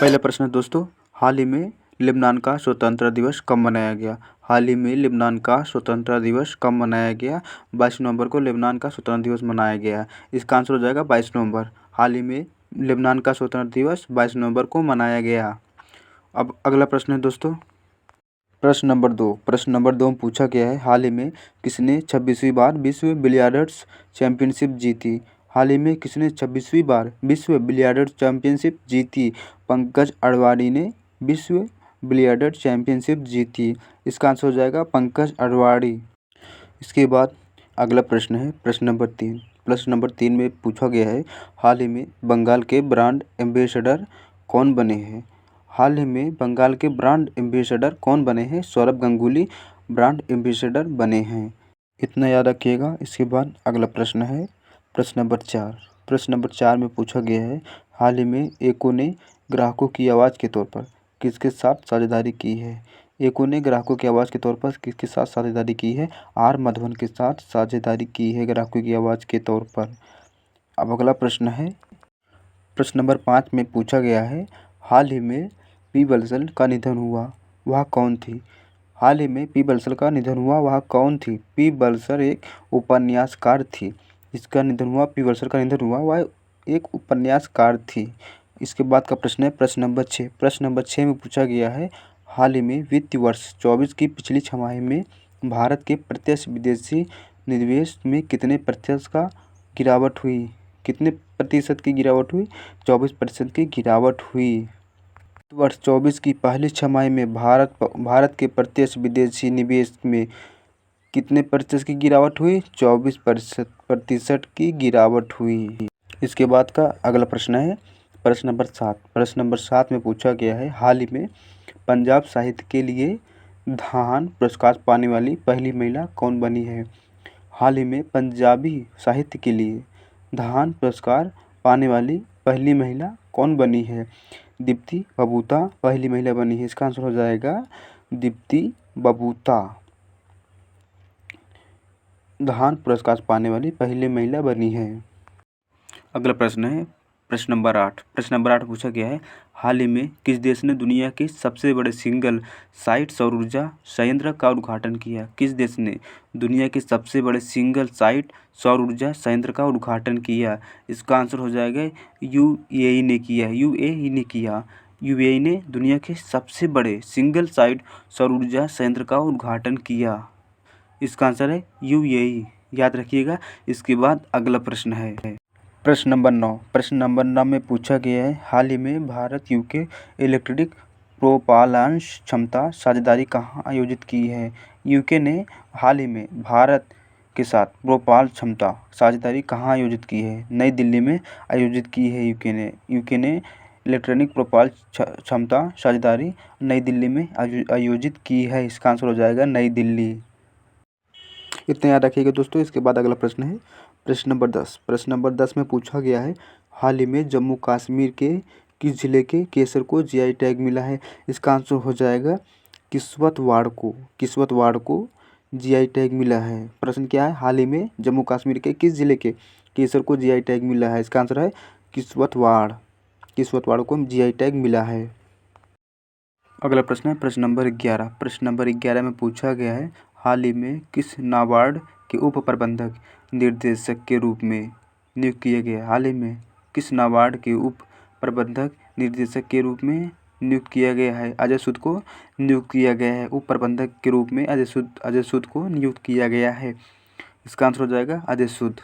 पहला प्रश्न है दोस्तों, हाल ही में लेबनान का स्वतंत्रता दिवस कब मनाया गया? हाल ही में लेबनान का स्वतंत्रता दिवस कब मनाया गया? 22 नवंबर को लेबनान का स्वतंत्रता दिवस मनाया गया। इसका आंसर हो जाएगा 22 नवंबर। हाल ही में लेबनान का स्वतंत्रता दिवस 22 नवंबर को मनाया गया। अब अगला प्रश्न है दोस्तों, प्रश्न नंबर 2। प्रश्न नंबर 2 में पूछा गया है, हाल ही में किसने 26वीं बार विश्व बिलियर्ड्स चैंपियनशिप जीती? हाल ही में किसने 26वीं बार विश्व बिलियर्ड्स चैंपियनशिप जीती? पंकज अडवाणी ने विश्व बिलियर्ड्स चैंपियनशिप जीती। इसका आंसर हो जाएगा पंकज अडवाणी। इसके बाद अगला प्रश्न है प्रश्न नंबर 3। प्रश्न नंबर 3 में पूछा गया है, हाल ही में बंगाल के ब्रांड एम्बेसडर कौन बने हैं? हाल ही में बंगाल के ब्रांड एम्बेसडर कौन बने हैं? सौरभ गांगुली ब्रांड एम्बेसडर बने हैं। इतना याद रखिएगा। इसके बाद अगला प्रश्न है प्रश्न नंबर 4। प्रश्न नंबर 4 में पूछा गया है, हाल ही में एको ने ग्राहकों की आवाज़ के तौर पर किसके साथ साझेदारी की है? एको ने ग्राहकों की आवाज़ के तौर पर किसके साथ साझेदारी की है? आर माधवन के साथ साझेदारी की है ग्राहकों की आवाज़ के तौर पर। अब अगला प्रश्न है प्रश्न नंबर 5 में पूछा गया है, हाल ही में पी बंसल का निधन हुआ, वह कौन थी? हाल ही में पी बंसल का निधन हुआ, वह कौन थी? पी बंसल एक उपन्यासकार थी। इसका निधन हुआ, पी बंसल का निधन हुआ, वह एक उपन्यासकार थी। इसके बाद का प्रश्न है प्रश्न नंबर 6। प्रश्न नंबर 6 में पूछा गया है, हाल ही में वित्तीय वर्ष 24 की पिछली छमाही में भारत के प्रत्यक्ष विदेशी निवेश में कितने प्रतिशत का गिरावट हुई? कितने प्रतिशत की गिरावट हुई? 24% की गिरावट हुई। वर्ष 24 की पहली छमाही में भारत के प्रत्यक्ष विदेशी निवेश में कितने प्रतिशत की गिरावट हुई? 24% की गिरावट हुई। इसके बाद का अगला प्रश्न है प्रश्न नंबर 7। प्रश्न नंबर 7 में पूछा गया है, हाल ही में पंजाब साहित्य के लिए धान पुरस्कार पाने वाली पहली महिला कौन बनी है? हाल ही में पंजाबी साहित्य के लिए धान पुरस्कार पाने वाली पहली महिला कौन बनी है? दीप्ति बबूता पहली महिला बनी है। इसका आंसर हो जाएगा दीप्ति बबूता धान पुरस्कार पाने वाली पहली महिला बनी है। अगला प्रश्न है प्रश्न नंबर 8। प्रश्न नंबर 8 पूछा गया है, हाल ही में किस देश ने दुनिया के सबसे बड़े सिंगल साइट सौर ऊर्जा संयंत्र का उद्घाटन किया? किस देश ने दुनिया के सबसे बड़े सिंगल साइट सौर ऊर्जा संयंत्र का उद्घाटन किया? इसका आंसर हो जाएगा यूएई ने किया। यूएई ने किया। यूएई ने दुनिया के सबसे बड़े सिंगल साइट सौर ऊर्जा संयंत्र का उद्घाटन किया। इसका आंसर है यूएई, याद रखिएगा। इसके बाद अगला प्रश्न है प्रश्न नंबर 9। प्रश्न नंबर 9 में पूछा गया है, हाल ही में भारत यूके इलेक्ट्रिक प्रोपाल्शन क्षमता साझेदारी कहाँ आयोजित की है? यूके ने हाल ही में भारत के साथ प्रोपाल क्षमता साझेदारी कहाँ आयोजित की है? नई दिल्ली में आयोजित की है यूके ने इलेक्ट्रॉनिक प्रोपाल क्षमता साझेदारी नई दिल्ली में आयोजित की है। इसका आंसर हो जाएगा नई दिल्ली। इतना याद रखिएगा दोस्तों। इसके बाद अगला प्रश्न है प्रश्न नंबर 10। प्रश्न नंबर 10 में पूछा गया है, हाल ही में जम्मू कश्मीर के किस जिले के केसर को जीआई टैग मिला है? इसका आंसर हो जाएगा किश्तवाड़ को जीआई टैग मिला है। प्रश्न क्या है, हाल ही में जम्मू कश्मीर के किस जिले के केसर को जीआई टैग मिला है? इसका आंसर है किश्तवाड़ को जीआई टैग मिला है। अगला प्रश्न है प्रश्न नंबर 11। प्रश्न नंबर 11 में पूछा गया है, हाल ही में किस नाबार्ड के उप प्रबंधक निर्देशक के रूप में नियुक्त किया गया? हाल ही में किस नाबार्ड के उप प्रबंधक निर्देशक के रूप में नियुक्त किया गया है? अजय सूद को नियुक्त किया गया है। उप प्रबंधक के रूप में अजय सूद को नियुक्त किया गया है। इसका आंसर हो जाएगा अजय सूद।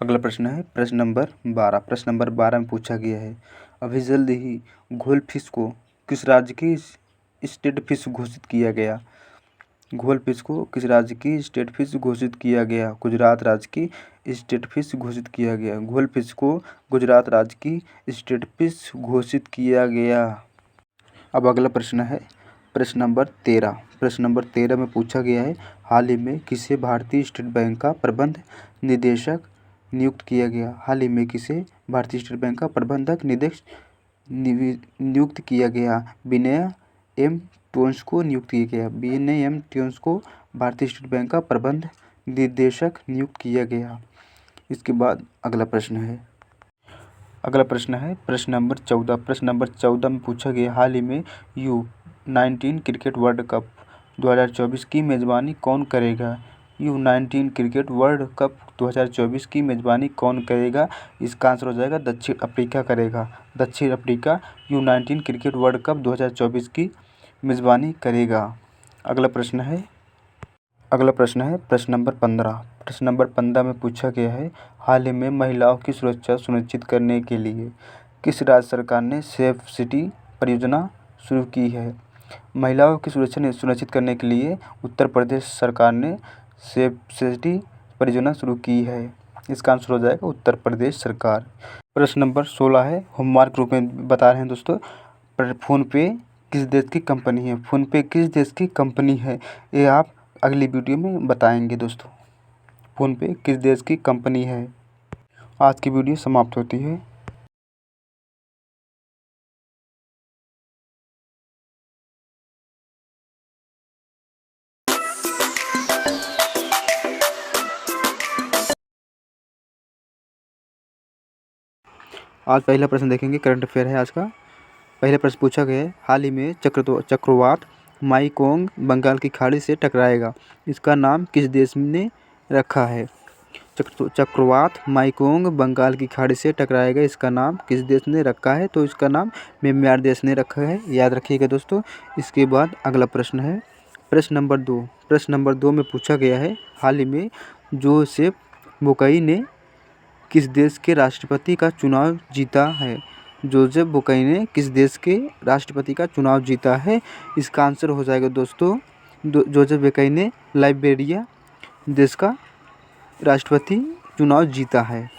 अगला प्रश्न है प्रश्न नंबर 12। प्रश्न नंबर 12 में पूछा गया है, अभी जल्द ही घोल फिश को किस राज्य की स्टेट फिश घोषित किया गया? घोल फिश को किस राज्य की स्टेट फिश घोषित किया गया? गुजरात राज्य की स्टेट फिश घोषित किया गया। घोल फिश को गुजरात राज्य की स्टेट फिश घोषित किया गया। अब अगला प्रश्न है प्रश्न नंबर 13। प्रश्न नंबर 13 में पूछा गया है, हाल ही में किसे भारतीय स्टेट बैंक का प्रबंध निदेशक नियुक्त किया गया? हाल ही में किसे भारतीय स्टेट बैंक का प्रबंधक नियुक्त किया गया? विनय एम टोन्स को नियुक्त किया गया। विनय एम टोन्स को भारतीय स्टेट बैंक का प्रबंध निदेशक नियुक्त किया गया। इसके बाद अगला प्रश्न है अगला प्रश्न है प्रश्न नंबर 14। प्रश्न नंबर 14 में पूछा गया हाल ही में U19 क्रिकेट वर्ल्ड कप 2024 की मेज़बानी कौन करेगा। U19 क्रिकेट वर्ल्ड कप 2024 की मेज़बानी कौन करेगा। इसका आंसर हो जाएगा दक्षिण अफ्रीका करेगा। दक्षिण Africa U19 cricket world cup 2024 की मेज़बानी करेगा। अगला प्रश्न है प्रश्न नंबर 15। प्रश्न नंबर 15 में पूछा गया है हाल ही में महिलाओं की सुरक्षा सुनिश्चित करने के लिए किस राज्य सरकार ने सेफ सिटी परियोजना शुरू की है। महिलाओं की सुरक्षा सुनिश्चित करने के लिए उत्तर प्रदेश सरकार ने सेफ सिटी परियोजना शुरू की है। इसका आंसर हो जाएगा उत्तर प्रदेश सरकार। प्रश्न नंबर 16 है होमवर्क रूप में बता रहे हैं दोस्तों। फ़ोनपे किस देश की कंपनी है। फ़ोनपे किस देश की कंपनी है ये आप अगली वीडियो में बताएंगे दोस्तों। फ़ोनपे किस देश की कंपनी है। आज की वीडियो समाप्त होती है। आज पहला प्रश्न देखेंगे, करंट अफेयर है आज का। पहला प्रश्न पूछा गया है हाल ही में चक्रवात माईकोंग बंगाल की खाड़ी से टकराएगा, इसका नाम किस देश ने रखा है। चक्रवात माईकोंग बंगाल की खाड़ी से टकराएगा, इसका नाम किस देश ने रखा है। तो इसका नाम म्यांमार देश ने रखा है, याद रखिएगा दोस्तों। इसके बाद अगला प्रश्न है प्रश्न नंबर 2। प्रश्न नंबर 2 में पूछा गया है हाल ही में जोसेफ बोकई ने किस देश के राष्ट्रपति का चुनाव जीता है। जोसेफ बोकई ने किस देश के राष्ट्रपति का चुनाव जीता है। इसका आंसर हो जाएगा दोस्तों जोसेफ बोकई ने लाइबेरिया देश का राष्ट्रपति चुनाव जीता है।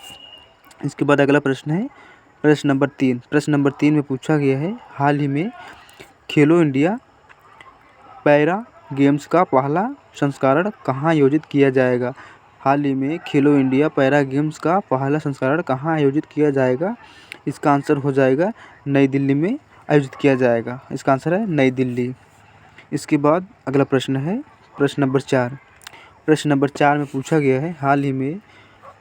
इसके बाद अगला प्रश्न है प्रश्न नंबर 3। प्रश्न नंबर 3 में पूछा गया है हाल ही में खेलो इंडिया पैरा गेम्स का पहला संस्करण कहाँ आयोजित किया जाएगा। हाल ही में खेलो इंडिया पैरा गेम्स का पहला संस्करण कहाँ आयोजित किया जाएगा। इसका आंसर हो जाएगा नई दिल्ली में आयोजित किया जाएगा। इसका आंसर है नई दिल्ली। इसके बाद अगला प्रश्न है प्रश्न नंबर 4। प्रश्न नंबर 4 में पूछा गया है हाल ही में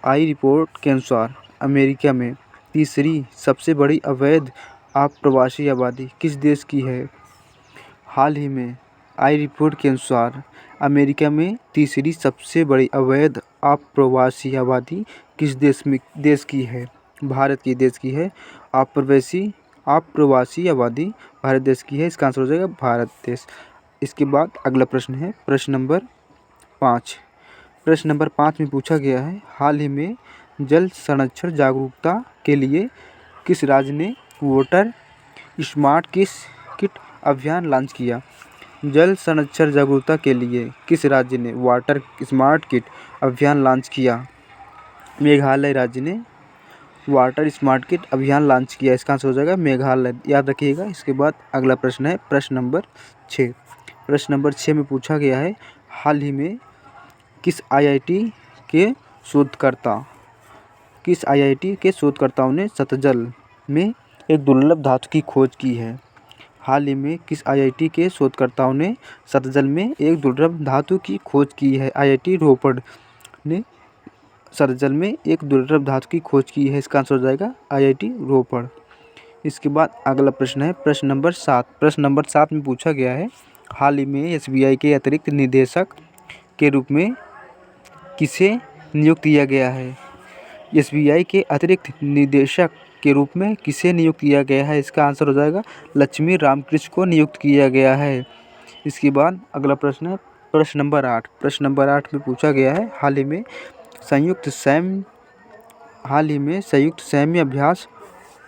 आई रिपोर्ट के अनुसार अमेरिका में तीसरी सबसे बड़ी अवैध आप्रवासी आबादी किस देश की है। हाल ही में आई रिपोर्ट के अनुसार अमेरिका में तीसरी सबसे बड़ी अवैध आप्रवासी आबादी किस देश की है। भारत की देश की है। आप्रवासी आबादी भारत देश की है। इसका आंसर हो जाएगा भारत देश। इसके बाद अगला प्रश्न है प्रश्न नंबर 5। प्रश्न नंबर 5 में पूछा गया है हाल ही में जल संरक्षण जागरूकता के लिए किस राज्य ने वोटर स्मार्ट किट अभियान लॉन्च किया। जल संरक्षण जागरूकता के लिए किस राज्य ने वाटर स्मार्ट किट अभियान लॉन्च किया। मेघालय राज्य ने वाटर स्मार्ट किट अभियान लॉन्च किया। इसका आंसर हो जाएगा मेघालय, याद रखिएगा। इसके बाद अगला प्रश्न है प्रश्न नंबर 6। प्रश्न नंबर 6 में पूछा गया है हाल ही में किस आईआईटी के शोधकर्ताओं ने शतजल में एक दुर्लभ धातु की खोज की है। हाल ही में किस आईआईटी के शोधकर्ताओं ने शतजल में एक दुर्लभ धातु की खोज की है। आईआईटी रोपड़ ने शतजल में एक दुर्लभ धातु की खोज की है। इसका आंसर हो जाएगा आईआईटी रोपड़। इसके बाद अगला प्रश्न है प्रश्न नंबर 7। प्रश्न नंबर 7 में पूछा गया है हाल ही में एसबीआई के अतिरिक्त निदेशक के रूप में किसे नियुक्त किया गया है। एसबीआई के अतिरिक्त निदेशक के रूप में किसे नियुक्त किया गया है। इसका आंसर हो जाएगा लक्ष्मी रामकृष्ण को नियुक्त किया गया है। इसके बाद अगला प्रश्न है प्रश्न नंबर 8। प्रश्न नंबर 8 में पूछा गया है हाल ही में संयुक्त सैन्य अभ्यास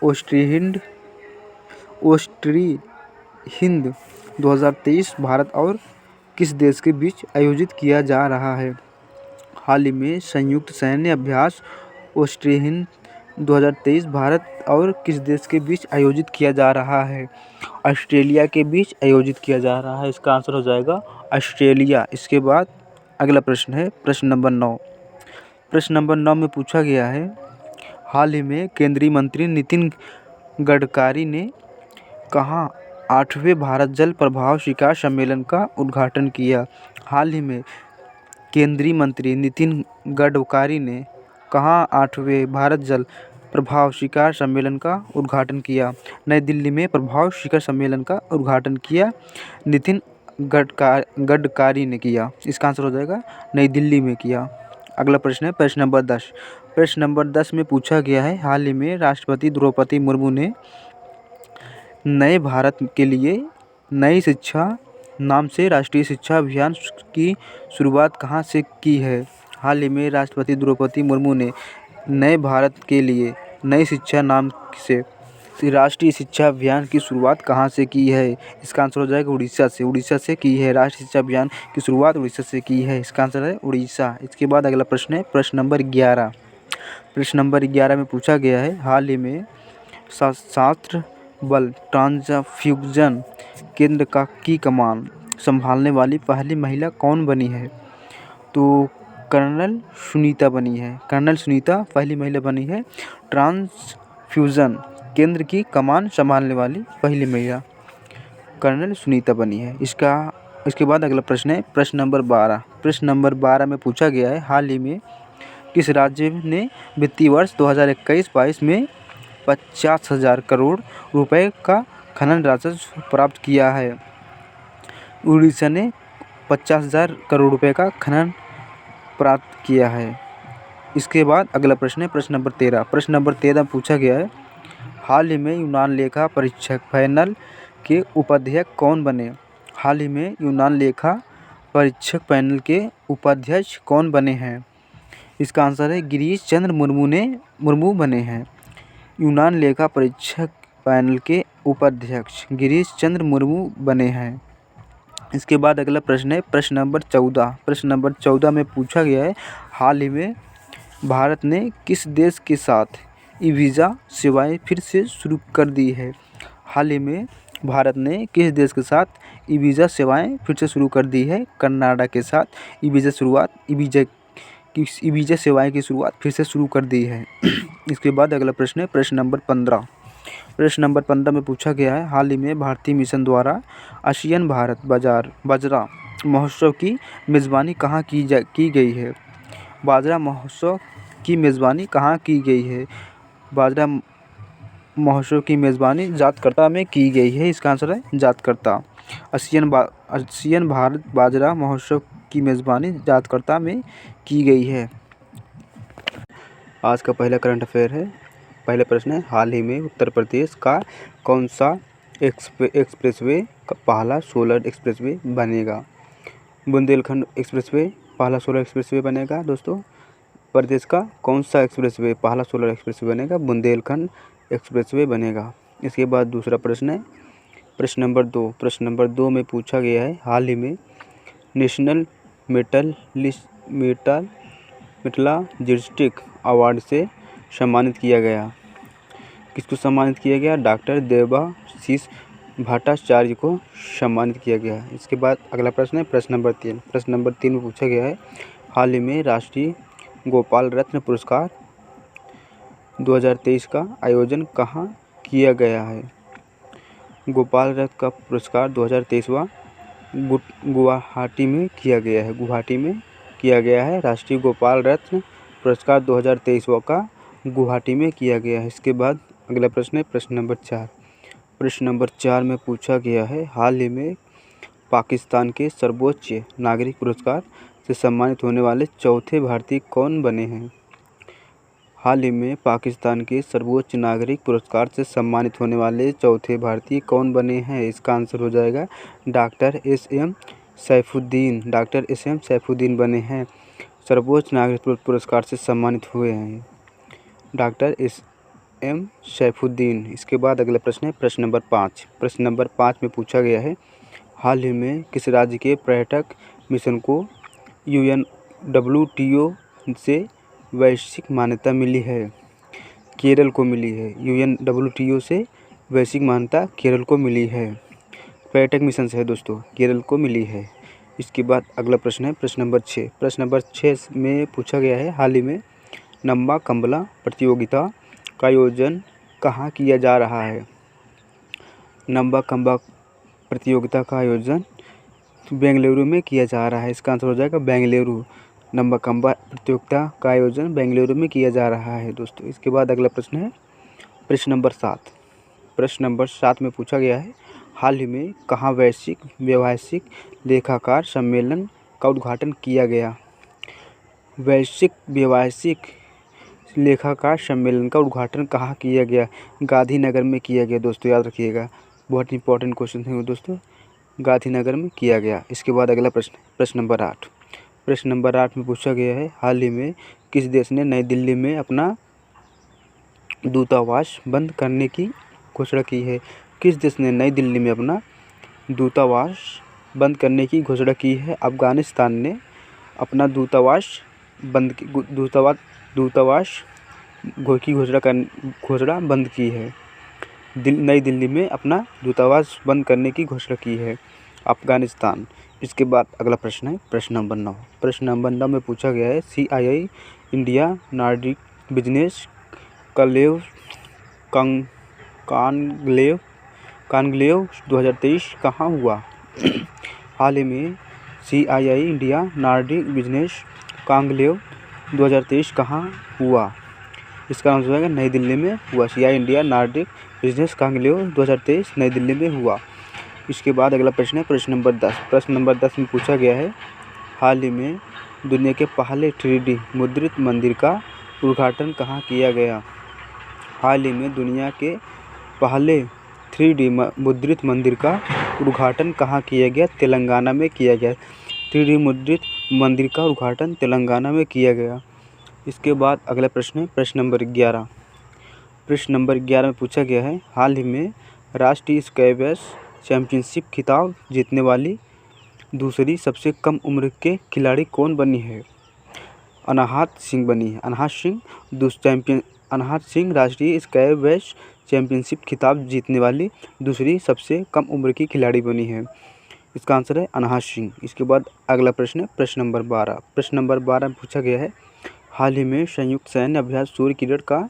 ऑस्ट्री हिंद 2023 भारत और किस देश के बीच आयोजित किया जा रहा है। हाल ही में संयुक्त सैन्य अभ्यास ऑस्ट्री हिंद 2023 भारत और किस देश के बीच आयोजित किया जा रहा है। ऑस्ट्रेलिया के बीच आयोजित किया जा रहा है। इसका आंसर हो जाएगा ऑस्ट्रेलिया। इसके बाद अगला प्रश्न है प्रश्न नंबर 9। प्रश्न नंबर 9 में पूछा गया है हाल ही में केंद्रीय मंत्री नितिन गडकरी ने कहाँ 8वें भारत जल प्रभाव शिखर सम्मेलन का उद्घाटन किया। हाल ही में केंद्रीय मंत्री नितिन गडकरी ने कहाँ 8वें भारत जल प्रभाव शिखर सम्मेलन का उद्घाटन किया? नई दिल्ली में प्रभाव शिखर सम्मेलन का उद्घाटन किया नितिन गडकरी ने किया। इसका आंसर हो जाएगा नई दिल्ली में किया। अगला प्रश्न है प्रश्न नंबर 10। प्रश्न नंबर 10 में पूछा गया है, हाल ही में राष्ट्रपति द्रौपदी मुर्मू ने नए भारत के लिए नई शिक्षा नाम से राष्ट्रीय शिक्षा अभियान की शुरुआत कहाँ से की है? हाल ही में राष्ट्रपति द्रौपदी मुर्मू ने नए भारत के लिए नई शिक्षा नाम से राष्ट्रीय शिक्षा अभियान की शुरुआत कहाँ से की है? इसका आंसर हो जाएगा उड़ीसा से। उड़ीसा से की है राष्ट्रीय शिक्षा अभियान की शुरुआत, उड़ीसा से की है। इसका आंसर है उड़ीसा। इसके बाद अगला प्रश्न है प्रश्न नंबर 11। प्रश्न नंबर 11 में पूछा गया है, हाल ही में सशस्त्र बल ट्रांसफ्यूजन केंद्र की कमान संभालने वाली पहली महिला कौन बनी है? तो कर्नल सुनीता बनी है। कर्नल सुनीता पहली महिला बनी है ट्रांसफ्यूजन केंद्र की कमान संभालने वाली पहली महिला कर्नल सुनीता बनी है। इसके बाद अगला प्रश्न है प्रश्न नंबर 12। प्रश्न नंबर 12 में पूछा गया है, हाल ही में किस राज्य ने वित्तीय वर्ष 2021-22 में 50,000 करोड़ रुपए का खनन राजस्व प्राप्त किया है? उड़ीसा ने 50,000 करोड़ रुपए का खनन प्राप्त किया है। इसके बाद अगला प्रश्न है प्रश्न नंबर 13। प्रश्न नंबर 13 में पूछा गया है, हाल ही में यूनान लेखा परीक्षक पैनल के उपाध्यक्ष कौन बने? हाल ही में यूनान लेखा परीक्षक पैनल के उपाध्यक्ष कौन बने हैं? इसका आंसर है गिरीश चंद्र मुर्मू बने हैं। यूनान लेखा परीक्षक पैनल के उपाध्यक्ष गिरीश चंद्र मुर्मू बने हैं। इसके बाद अगला प्रश्न है प्रश्न नंबर 14। प्रश्न नंबर 14 में पूछा गया है, हाल ही में भारत ने किस देश के साथ ई वीज़ा सेवाएं फिर से शुरू कर दी है? हाल ही में भारत ने किस देश के साथ ई वीज़ा सेवाएं फिर से शुरू कर दी है? कनाडा के साथ ई वीज़ा सेवाएं की शुरुआत फिर से शुरू कर दी है। इसके बाद अगला प्रश्न है प्रश्न नंबर 15। प्रश्न नंबर 15 में पूछा गया है, हाल ही में भारतीय मिशन द्वारा आसियान भारत बाजरा महोत्सव की मेज़बानी कहाँ की गई है? बाजरा महोत्सव की मेज़बानी कहाँ की गई है? बाजरा महोत्सव की मेज़बानी जातकर्ता में की गई है। इसका आंसर है जातकर्ता। आसियान भारत बाजरा महोत्सव की मेज़बानी जातकर्ता में की गई है। आज का पहला करंट अफेयर है। पहला प्रश्न है, हाल ही में उत्तर प्रदेश का कौन सा एक्सप्रेसवे पहला सोलर एक्सप्रेसवे बनेगा? बुंदेलखंड एक्सप्रेसवे पहला सोलर एक्सप्रेसवे बनेगा। दोस्तों, प्रदेश का कौन सा एक्सप्रेसवे पहला सोलर एक्सप्रेसवे बनेगा? बुंदेलखंड एक्सप्रेसवे बनेगा। इसके बाद दूसरा प्रश्न है प्रश्न नंबर 2। प्रश्न नंबर 2 में पूछा गया है, हाल ही में नेशनल मेटलर्जिस्टिक अवार्ड से सम्मानित किया गया। किसको सम्मानित किया गया? डॉक्टर देवाशीष भट्टाचार्य को सम्मानित किया गया। इसके बाद अगला प्रश्न है प्रश्न नंबर 3। प्रश्न नंबर 3 में पूछा गया है, हाल ही में राष्ट्रीय गोपाल रत्न पुरस्कार 2023 का आयोजन कहाँ किया गया है? गोपाल रत्न का पुरस्कार 2023वां गुवाहाटी में किया गया है। गुवाहाटी में किया गया है। राष्ट्रीय गोपाल रत्न पुरस्कार 2023वां का गुवाहाटी में किया गया है। इसके बाद अगला प्रश्न है प्रश्न नंबर 4। प्रश्न नंबर 4 में पूछा गया है, हाल ही में पाकिस्तान के सर्वोच्च नागरिक पुरस्कार से सम्मानित होने वाले चौथे भारतीय कौन बने हैं? हाल ही में पाकिस्तान के सर्वोच्च नागरिक पुरस्कार से सम्मानित होने वाले चौथे भारतीय कौन बने हैं? इसका आंसर हो जाएगा doctor SM. Saifuddin. Doctor SM. Saifuddin बने हैं, सर्वोच्च नागरिक पुरस्कार से सम्मानित हुए हैं डॉक्टर एस.एम. सैफुद्दीन। इसके बाद अगला प्रश्न है प्रश्न नंबर 5। प्रश्न नंबर 5 में पूछा गया है, हाल ही में किस राज्य के पर्यटक मिशन को UNWTO से वैश्विक मान्यता मिली है? केरल को मिली है। UNWTO से वैश्विक मान्यता केरल को मिली है। पर्यटक मिशन से है दोस्तों, केरल को मिली है। इसके बाद अगला प्रश्न है प्रश्न नंबर 6। प्रश्न नंबर 6 में पूछा गया है, हाल ही में नम्बा कंबला प्रतियोगिता का आयोजन कहाँ किया जा रहा है? नम्बा कंबा प्रतियोगिता का आयोजन बेंगलुरु में किया जा रहा है। इसका आंसर हो जाएगा बेंगलुरु। नम्बकंबा प्रतियोगिता का आयोजन बेंगलुरु में किया जा रहा है दोस्तों। इसके बाद अगला प्रश्न है प्रश्न नंबर 7। प्रश्न नंबर 7 में पूछा गया है हाल ही में कहाँ वैश्विक व्यावसायिक लेखाकार सम्मेलन का उद्घाटन किया गया। वैश्विक व्यावसायिक लेखाकार सम्मेलन का उद्घाटन कहाँ किया गया? गांधीनगर में किया गया दोस्तों, याद रखिएगा, बहुत इंपॉर्टेंट क्वेश्चन है दोस्तों। गांधीनगर में किया गया। इसके बाद अगला प्रश्न प्रश्न नंबर 8। प्रश्न नंबर 8 में पूछा गया है हाल ही में किस देश ने नई दिल्ली में अपना दूतावास बंद करने की घोषणा की है? किस देश ने नई दिल्ली में अपना दूतावास बंद करने की घोषणा की है? अफगानिस्तान ने अपना दूतावास की घोषणा बंद की है। नई दिल्ली में अपना दूतावास बंद करने की घोषणा की है अफगानिस्तान। इसके बाद अगला प्रश्न है प्रश्न नंबर 9। प्रश्न नंबर 9 में पूछा गया है CII India Nordic business conclave 2023 कहाँ हुआ? हाल ही में CII India Nordic business conclave 2023 कहाँ हुआ? इसका आंसर हो जाएगा नई दिल्ली में हुआ। CII India Nordic business conclave 2023 नई दिल्ली में हुआ। इसके बाद अगला प्रश्न है प्रश्न नंबर 10। प्रश्न नंबर 10 में पूछा गया है हाल ही में दुनिया के पहले 3D मुद्रित मंदिर का उद्घाटन कहाँ किया गया? हाल ही में दुनिया के पहले 3D मुद्रित मंदिर का उद्घाटन कहाँ किया गया? तेलंगाना में किया गया। 3D मुद्रित मंदिर का उद्घाटन तेलंगाना में किया गया। इसके बाद अगला प्रश्न है प्रश्न नंबर 11। प्रश्न नंबर 11 में पूछा गया है हाल ही में राष्ट्रीय स्क्वैश चैंपियनशिप खिताब जीतने वाली दूसरी सबसे कम उम्र के खिलाड़ी कौन बनी है? अनाहत सिंह बनी है। अनाहत सिंह राष्ट्रीय स्क्वैश चैंपियनशिप खिताब जीतने वाली दूसरी सबसे कम उम्र की खिलाड़ी बनी है। इसका आंसर है अनाहत सिंह। इसके बाद अगला प्रश्न है प्रश्न नंबर 12। प्रश्न नंबर 12 में पूछा गया है हाल ही में संयुक्त सैन्य अभ्यास सूर्य किरण का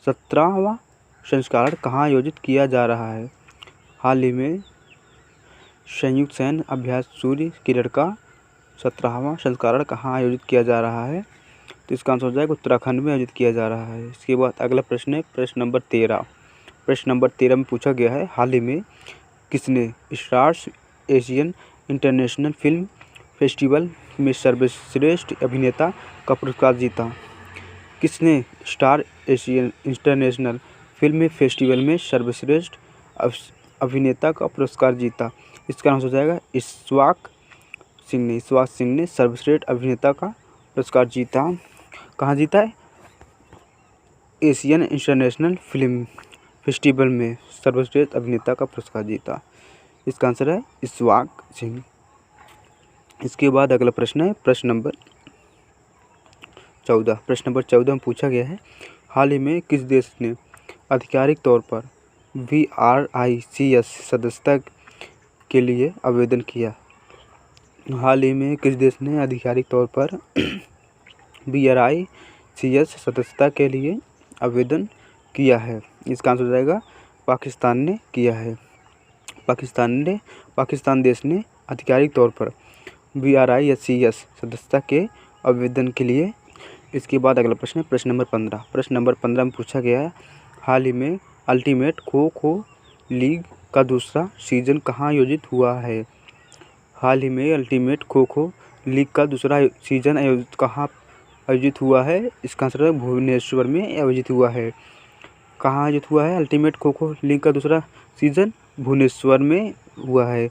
17वां संस्करण कहाँ आयोजित किया जा रहा है? हाल ही में संयुक्त सैन्य अभ्यास सूर्य किरण का 17वां संस्करण कहाँ आयोजित किया जा रहा है? तो इसका आंसर हो जाएगा उत्तराखंड में आयोजित किया जा रहा है। इसके बाद अगला प्रश्न है प्रश्न नंबर 13। प्रश्न नंबर 13 में पूछा गया है हाल ही में किसने stars Asian international film festival में सर्वश्रेष्ठ अभिनेता का पुरस्कार जीता? किसने star Asian international film festival में सर्वश्रेष्ठ अभिनेता का पुरस्कार जीता? इसका आंसर हो जाएगा इश्वाक सिंह ने सर्वश्रेष्ठ अभिनेता का पुरस्कार जीता। कहाँ जीता है? एशियन इंटरनेशनल फिल्म फेस्टिवल में सर्वश्रेष्ठ अभिनेता का पुरस्कार जीता। इसका आंसर है इश्वाक सिंह। इसके बाद अगला प्रश्न है प्रश्न नंबर 14। प्रश्न नंबर 14 में पूछा गया है हाल ही में किस देश ने आधिकारिक तौर पर BRICS सदस्यता के लिए आवेदन किया? हाल ही में किस देश ने आधिकारिक तौर पर BRICS सदस्यता के लिए आवेदन किया है? इसका आंसर हो जाएगा पाकिस्तान ने किया है। पाकिस्तान देश ने आधिकारिक तौर पर BRICS सदस्यता के आवेदन के लिए। इसके बाद अगला प्रश्न है प्रश्न नंबर 15। प्रश्न नंबर 15 में पूछा गया है हाल ही में अल्टीमेट खो-खो लीग का दूसरा सीजन कहाँ आयोजित हुआ है? हाल ही में अल्टीमेट खो-खो लीग का दूसरा सीजन कहाँ आयोजित हुआ है? इसका आंसर है भुवनेश्वर में आयोजित हुआ है। कहाँ आयोजित हुआ है अल्टीमेट खो-खो लीग का दूसरा सीजन? भुवनेश्वर में हुआ है।